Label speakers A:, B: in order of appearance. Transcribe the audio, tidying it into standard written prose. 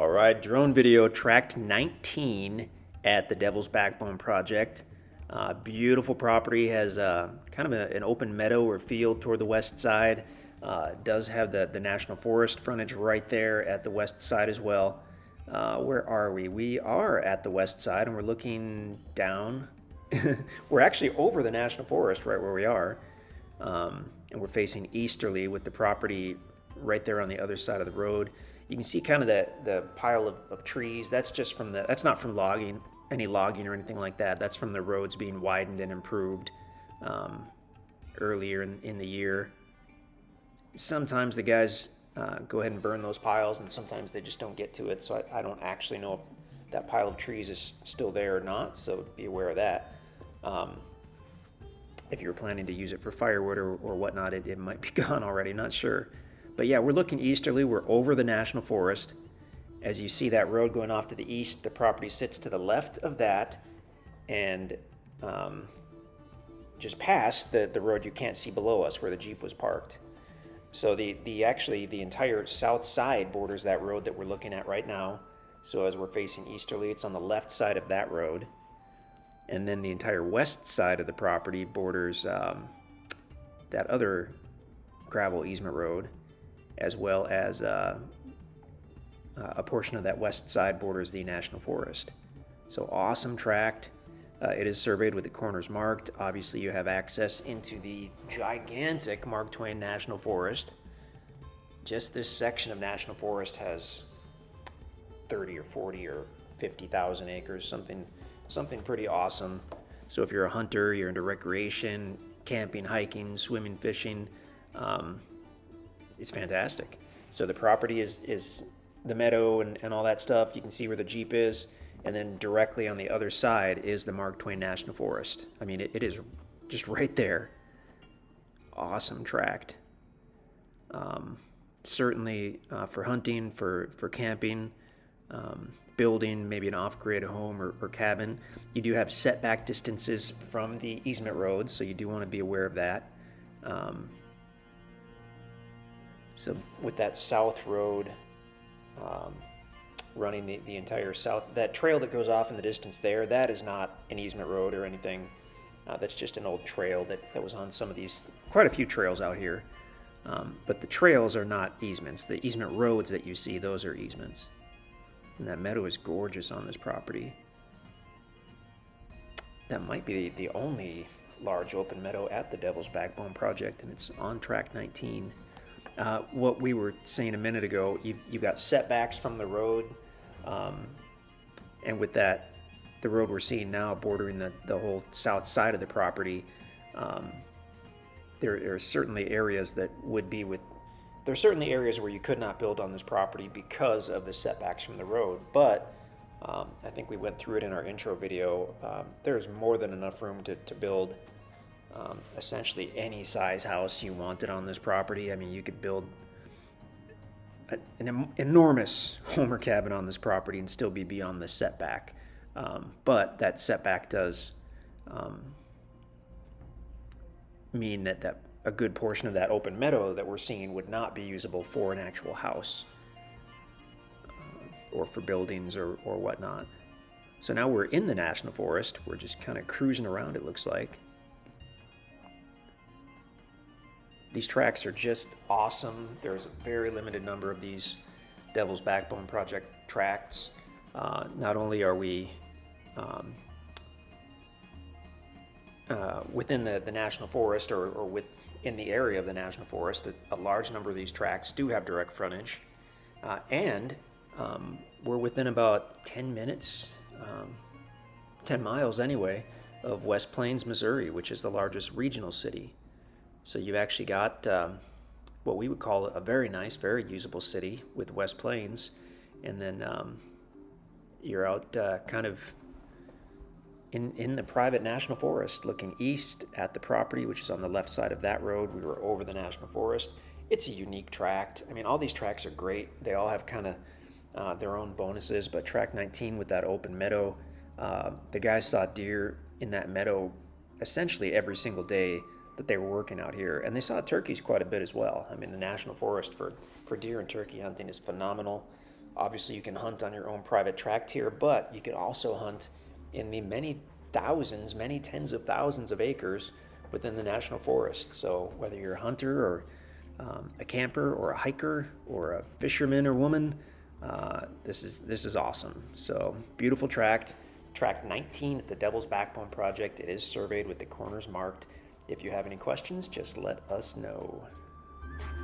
A: All right, drone video tracked 19 at the Devil's Backbone project. Beautiful property, has kind of an open meadow or field toward the west side. Does have the National Forest frontage right there at the west side as well. Where are we? We are at the west side and we're looking down. We're actually over the National Forest right where we are. And we're facing easterly with the property right there on the other side of the road. You can see kind of the pile of trees. That's just from that's not from any logging or anything like that. That's from the roads being widened and improved earlier in the year. Sometimes the guys go ahead and burn those piles, and sometimes they just don't get to it. So I don't actually know if that pile of trees is still there or not, so be aware of that. If you were planning to use it for firewood or whatnot, it might be gone already, not sure. But yeah, we're looking easterly. We're over the National Forest. As you see that road going off to the east, the property sits to the left of that, and just past the road you can't see below us where the Jeep was parked. So actually the entire south side borders that road that we're looking at right now. So as we're facing easterly, it's on the left side of that road. And then the entire west side of the property borders that other gravel easement road, as well as a portion of that west side borders the National Forest. So awesome tract. It is surveyed with the corners marked. Obviously you have access into the gigantic Mark Twain National Forest. Just this section of National Forest has 30 or 40 or 50,000 acres, something pretty awesome. So if you're a hunter, you're into recreation, camping, hiking, swimming, fishing, it's fantastic. So the property is the meadow and all that stuff. You can see where the Jeep is, and then directly on the other side is the Mark Twain National Forest. I mean, it is just right there. Awesome tract. Certainly for hunting, for camping, building maybe an off-grid home or cabin. You do have setback distances from the easement roads, so you do want to be aware of that. So with that south road running the entire south, that trail that goes off in the distance there, that is not an easement road or anything. That's just an old trail that was on some of these, quite a few trails out here. But the trails are not easements. The easement roads that you see, those are easements. And that meadow is gorgeous on this property. That might be the only large open meadow at the Devil's Backbone project, and it's on track 19. What we were saying a minute ago, you've got setbacks from the road, and with that, the road we're seeing now bordering the whole south side of the property, there are certainly areas that would be there are certainly areas where you could not build on this property because of the setbacks from the road, but I think we went through it in our intro video. There's more than enough room to build essentially any size house you wanted on this property. I mean, you could build an enormous home or cabin on this property and still be beyond the setback. But that setback does mean that a good portion of that open meadow that we're seeing would not be usable for an actual house or for buildings or whatnot. So now we're in the National Forest. We're just kind of cruising around, it looks like. These tracks are just awesome. There's a very limited number of these Devil's Backbone project tracts. Not only are we within the National Forest or in the area of the National Forest, a large number of these tracts do have direct frontage, and we're within about 10 minutes, 10 miles anyway, of West Plains, Missouri, which is the largest regional city. So you've actually got what we would call a very nice, very usable city with West Plains, and then you're out kind of in the private National Forest, looking east at the property, which is on the left side of that road. We were over the National Forest. It's a unique tract. I mean, all these tracts are great. They all have kind of their own bonuses, but tract 19 with that open meadow, the guys saw deer in that meadow essentially every single day that they were working out here, and they saw turkeys quite a bit as well. I mean, the National Forest for deer and turkey hunting is phenomenal. Obviously, you can hunt on your own private tract here, but you could also hunt in the many thousands, many tens of thousands of acres within the national forest. So whether you're a hunter or a camper or a hiker or a fisherman or woman, this is awesome. So beautiful tract, tract 19 at the Devil's Backbone Project. It is surveyed with the corners marked. If you have any questions, just let us know.